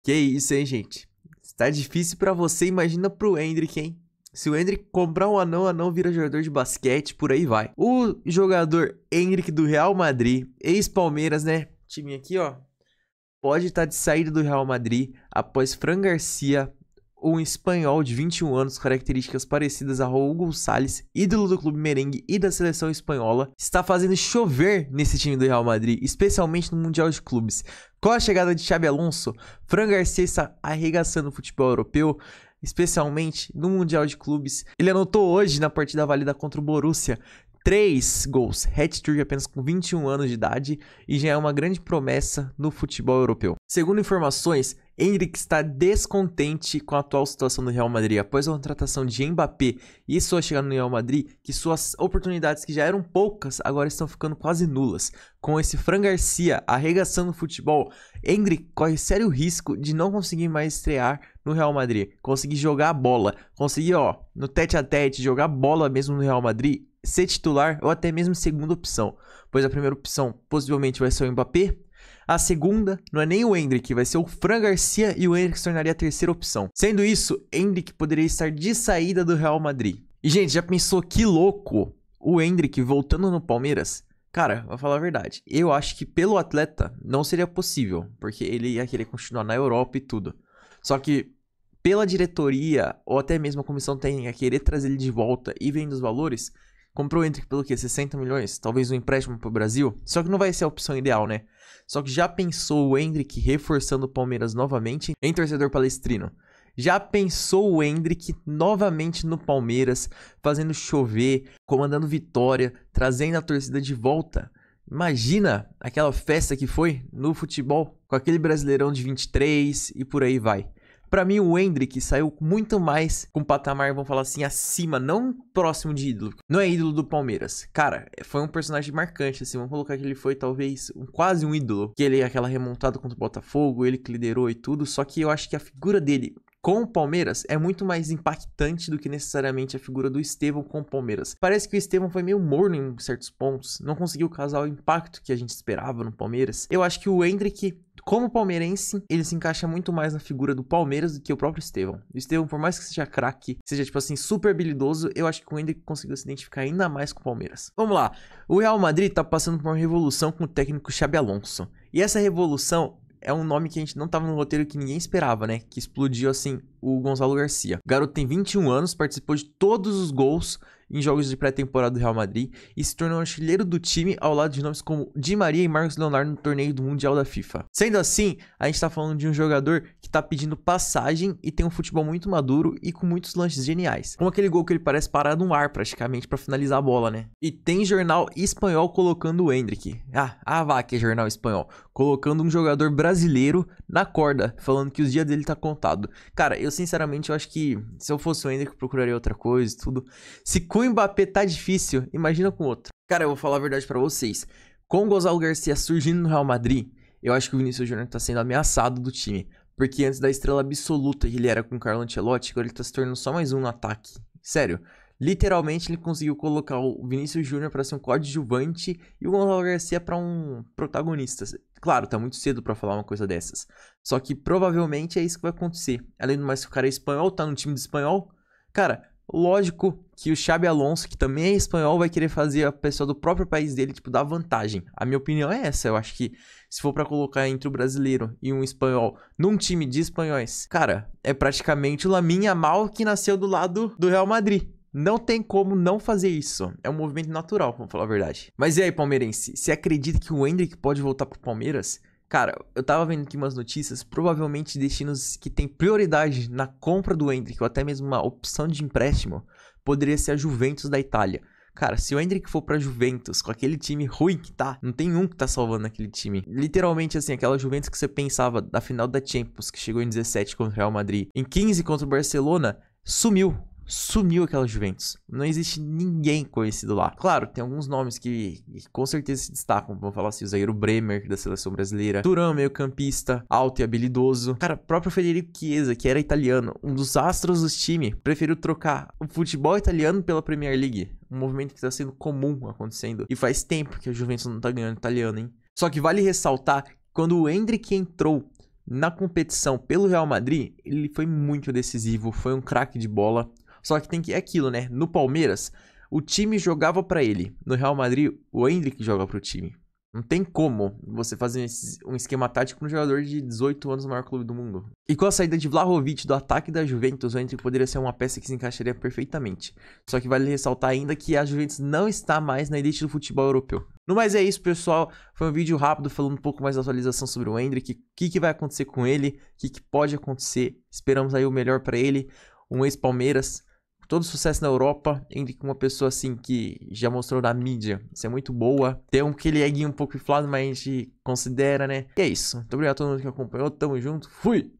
Que isso, hein, gente? Tá difícil pra você, imagina pro Endrick, hein? Se o Endrick comprar um anão, o anão vira jogador de basquete, por aí vai. O jogador Endrick do Real Madrid, ex-Palmeiras, né? Time aqui, ó. Pode estar de saída do Real Madrid após Fran Garcia, um espanhol de 21 anos, características parecidas a Raul Gonçalves, ídolo do clube merengue e da seleção espanhola, está fazendo chover nesse time do Real Madrid, especialmente no Mundial de Clubes. Com a chegada de Xabi Alonso, Fran Garcia está arregaçando o futebol europeu, especialmente no Mundial de Clubes. Ele anotou hoje na partida válida contra o Borussia 3 gols, hat-trick apenas com 21 anos de idade e já é uma grande promessa no futebol europeu. Segundo informações, Endrick está descontente com a atual situação do Real Madrid após a contratação de Mbappé e sua chegada no Real Madrid, que suas oportunidades que já eram poucas agora estão ficando quase nulas. Com esse Fran Garcia arregaçando o futebol, Endrick corre sério risco de não conseguir mais estrear no Real Madrid, conseguir jogar a bola, conseguir no tete-a-tete jogar bola mesmo no Real Madrid, ser titular ou até mesmo segunda opção, pois a primeira opção possivelmente vai ser o Mbappé. A segunda não é nem o Endrick, vai ser o Fran Garcia e o Endrick se tornaria a terceira opção. Sendo isso, Endrick poderia estar de saída do Real Madrid. E gente, já pensou que louco o Endrick voltando no Palmeiras? Cara, vou falar a verdade, eu acho que pelo atleta não seria possível, porque ele ia querer continuar na Europa e tudo. Só que pela diretoria ou até mesmo a comissão técnica querer trazer ele de volta e vendo os valores, comprou o Endrick pelo quê? 60 milhões? Talvez um empréstimo pro Brasil? Só que não vai ser a opção ideal, né? Só que já pensou o Endrick reforçando o Palmeiras novamente em torcedor palestrino? Já pensou o Endrick novamente no Palmeiras, fazendo chover, comandando vitória, trazendo a torcida de volta? Imagina aquela festa que foi no futebol, com aquele Brasileirão de 23 e por aí vai. Pra mim, o Endrick saiu muito mais com patamar, vamos falar assim, acima, não próximo de ídolo. Não é ídolo do Palmeiras. Cara, foi um personagem marcante, assim, vamos colocar que ele foi talvez quase um ídolo. Que ele, aquela remontada contra o Botafogo, ele que liderou e tudo, só que eu acho que a figura dele com o Palmeiras é muito mais impactante do que necessariamente a figura do Estevão com o Palmeiras. Parece que o Estevão foi meio morno em certos pontos, não conseguiu causar o impacto que a gente esperava no Palmeiras. Eu acho que o Endrick, como palmeirense, ele se encaixa muito mais na figura do Palmeiras do que o próprio Estevão. O Estevão, por mais que seja craque, seja tipo assim, super habilidoso, eu acho que o Endrick conseguiu se identificar ainda mais com o Palmeiras. Vamos lá, o Real Madrid tá passando por uma revolução com o técnico Xabi Alonso. E essa revolução é um nome que a gente não tava no roteiro, que ninguém esperava, né? Que explodiu assim o Gonzalo Garcia. O garoto tem 21 anos, participou de todos os gols em jogos de pré-temporada do Real Madrid e se tornou artilheiro do time ao lado de nomes como Di Maria e Marcos Leonardo no torneio do Mundial da FIFA. Sendo assim, a gente tá falando de um jogador que tá pedindo passagem e tem um futebol muito maduro e com muitos lances geniais. Como aquele gol que ele parece parar no ar praticamente pra finalizar a bola, né? E tem jornal espanhol colocando o Endrick. Vá que é jornal espanhol. Colocando um jogador brasileiro na corda, falando que os dias dele tá contado. Cara, eu sinceramente eu acho que se eu fosse o Endrick, eu procuraria outra coisa e tudo. Se com o Mbappé tá difícil, imagina com outro. Cara, eu vou falar a verdade pra vocês. Com o Gonzalo Garcia surgindo no Real Madrid, eu acho que o Vinícius Júnior tá sendo ameaçado do time. Porque antes da estrela absoluta que ele era com o Carlo Ancelotti, agora ele tá se tornando só mais um no ataque. Sério. Literalmente ele conseguiu colocar o Vinícius Júnior pra ser um coadjuvante e o Gonzalo Garcia pra um protagonista. Claro, tá muito cedo pra falar uma coisa dessas. Só que provavelmente é isso que vai acontecer. Além do mais que o cara é espanhol, tá no time do espanhol. Cara, lógico que o Xabi Alonso, que também é espanhol, vai querer fazer a pessoa do próprio país dele, tipo, dar vantagem. A minha opinião é essa. Eu acho que se for pra colocar entre o brasileiro e um espanhol num time de espanhóis, cara, é praticamente o Lamine Yamal que nasceu do lado do Real Madrid. Não tem como não fazer isso. É um movimento natural, vamos falar a verdade. Mas e aí, palmeirense? Você acredita que o Endrick pode voltar pro Palmeiras? Cara, eu tava vendo aqui umas notícias, provavelmente destinos que tem prioridade na compra do Endrick, ou até mesmo uma opção de empréstimo, poderia ser a Juventus da Itália. Cara, se o Endrick for pra Juventus, com aquele time ruim que tá, não tem um que tá salvando aquele time. Literalmente, assim, aquela Juventus que você pensava da final da Champions, que chegou em 17 contra o Real Madrid, em 15 contra o Barcelona, sumiu aquela Juventus. Não existe ninguém conhecido lá. Claro, tem alguns nomes que com certeza se destacam. Vamos falar assim, o zagueiro Bremer, da seleção brasileira. Thuram, meio campista, alto e habilidoso. Cara, o próprio Federico Chiesa, que era italiano, um dos astros do time, preferiu trocar o futebol italiano pela Premier League. Um movimento que tá sendo comum acontecendo. E faz tempo que a Juventus não tá ganhando italiano, hein? Só que vale ressaltar, quando o Endrick entrou na competição pelo Real Madrid, ele foi muito decisivo, foi um craque de bola. Só que é aquilo, né? No Palmeiras, o time jogava pra ele. No Real Madrid, o Endrick joga pro time. Não tem como você fazer um esquema tático no jogador de 18 anos no maior clube do mundo. E com a saída de Vlahovic do ataque da Juventus, o Endrick poderia ser uma peça que se encaixaria perfeitamente. Só que vale ressaltar ainda que a Juventus não está mais na elite do futebol europeu. No mais é isso, pessoal. Foi um vídeo rápido falando um pouco mais da atualização sobre o Endrick. O que vai acontecer com ele, o que pode acontecer. Esperamos aí o melhor para ele. Um ex-Palmeiras. Todo sucesso na Europa, Endrick uma pessoa assim que já mostrou na mídia, isso é muito boa. Tem aquele eguinho um pouco inflado, mas a gente considera, né? E é isso. Muito obrigado a todo mundo que acompanhou, tamo junto, fui!